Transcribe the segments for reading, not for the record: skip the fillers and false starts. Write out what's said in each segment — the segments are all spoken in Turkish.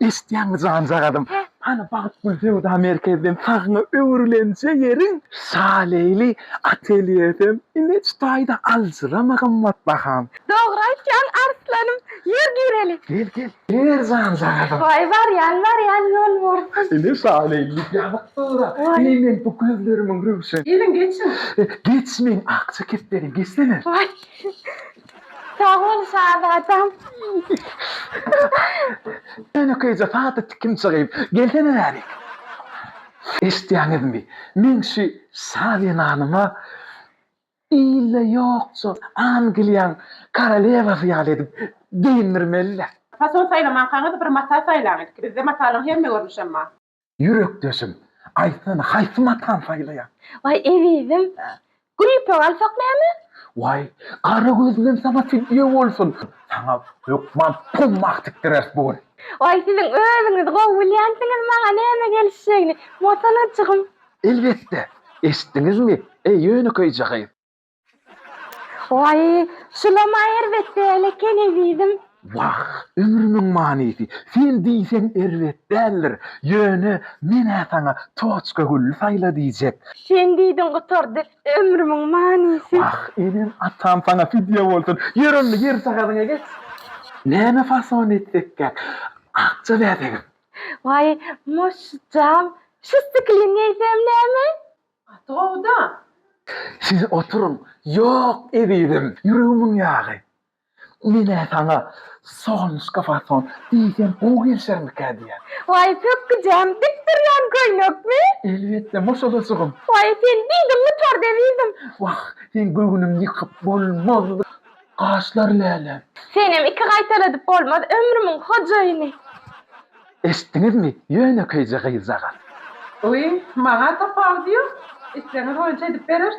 İsteyen zanzagadım. Hani bakıp Gülfevda merkezden sağına öwürlense yerin Saleyli ateliyeden İneçtayda alzıra qımmat bakan. Doğru aytcan arslanım. Yer girelim. Gel. Her zanzagadım. Vay var yan yol borsun. İne Saleyli yabak sonra. Hemen bu gözlerimin rüvşen. Gelin geçin. Geçmeyin akça ketlerin geçsene. Vay. Sağ ol Şahabat'ım. Ben kıyıca fatı tikim çıkayım. Gelsene verik. İsteyen mi? Men şu Savien Hanım'a ille yoksa Angliyan Karaleva fiyal edip deyinirmeliler. Fason saylaman kanıda bir mata saylamak. Bizde matalın hemme görmüş ama. Yürek döşüm. Aytana hayfımatan faylayan. Vay eviydim. Gülüp alsak mı? Vay, kara gözlüm sana fidye olsun. Sana Lokman pummak tiktirer bu. Vay sizin özünüz govulyansınız bana neyme gelişeceğini. Motana çıkım. Elbette. Estiniz mi? Yönü koyacağım. Vay sulama elbette eleken eviydim. Vah, ömrümün manisi. Sen diysen ervet derler. Yönü mene sana toçka gül sayla diyecek. Sen diydin oturdu ömrümün manisi. Vah, inin atam sana fidye olsun. Yürünlü yer sakadına geç. Neme fason etsek gel. Akça verdik. Vay moşcam. Şu sıkılın yeysem neyme? Doğuda. Siz oturun. Yok ediydim. Yüreğimin yağı. Mene sana sonuşka fason diysen bu gelser mi kadiyen? Vay çok gücem. Diktir yan koynuk mu? Elbette, moşalasığım. Vay sen diydin oturdu eviydim. Vah, sen göğünüm yıkıp bolmaz. Kaşlar lele. Senem iki kaytaladıp olmaz ömrümün hocayını. Estiniz mi? Yöne kıyıca kıyızağa. Uy, bana da pav diyor. İsteniz oyuncu edip verir.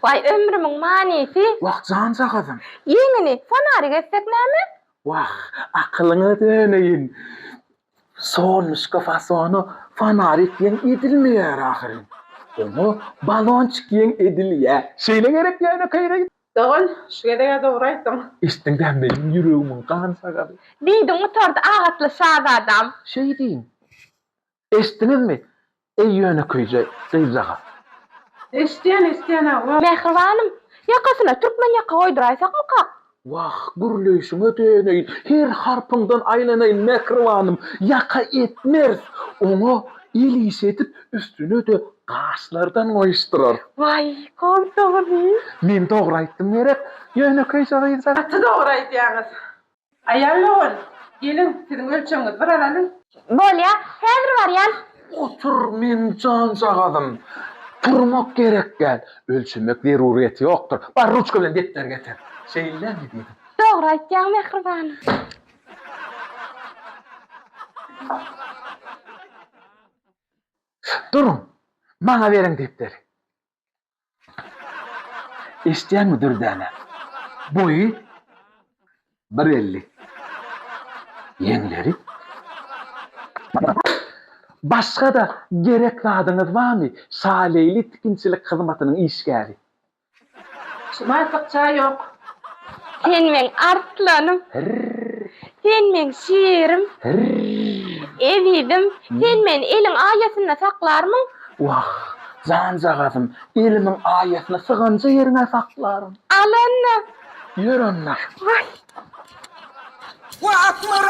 Vay ömrümün manisi. Vah, canca kızım. Yengini fanari geçsek neyme? Vah, aklını deneyin. Solmuş fasonu fanarik yen edilmiyor ahirin. Onu balonçik yen ediliyor. Şeyle gerek yöne kıyıra. Doğun, şu gedege doğru aytdım. İstinden benim yüreğimin kan sakalı. Diydin oturdu ağatlı şahı adam. Şey diyeyim. Estiniz mi? Yöne kıyızağa. İsteyen ha. Mehribanım. Yakasına Türkmen yaka koyduraysak mı kalk? Vah, gürlöysüňe döneyin. Her harpından aylanayin mekrivanım. Yaka etmez. Onu ilis etip üstüne de gaşlardan oyuşturar. Vay korktuğum. Men doğru aytdım gerek. Yöne kıyıza. Atı doğru aytýaňyz. Ayarlı ol. Gelin, sizin ölçüňiz bir aralın. Bol ya. Häzir var yan. Otur men can sağadım. Turmak gerek gel. Ölçümek zeruriyeti yoktur. Bar ruçka bilen defter getir. Şeyler mi dedim? Doğru aytýaň mehribanım. Durun. Bana verin defteri. İsteyen mi Dürdane? Boyu 1.50. Yenleri. Başka da gerekli adınız var mı? Saleyli tikinçilik hizmetinin işgari. Şumaysak yok. Sen men arslanım. Hırrrr, Sen men şiirim. hırrrr. Evidim. Sen men elin ayasyna saklarmyň? Vah, zancağızım, elimin ayetine sığınca yerine saklarım. Alanna. Yürü onlar. Vay. وأكبر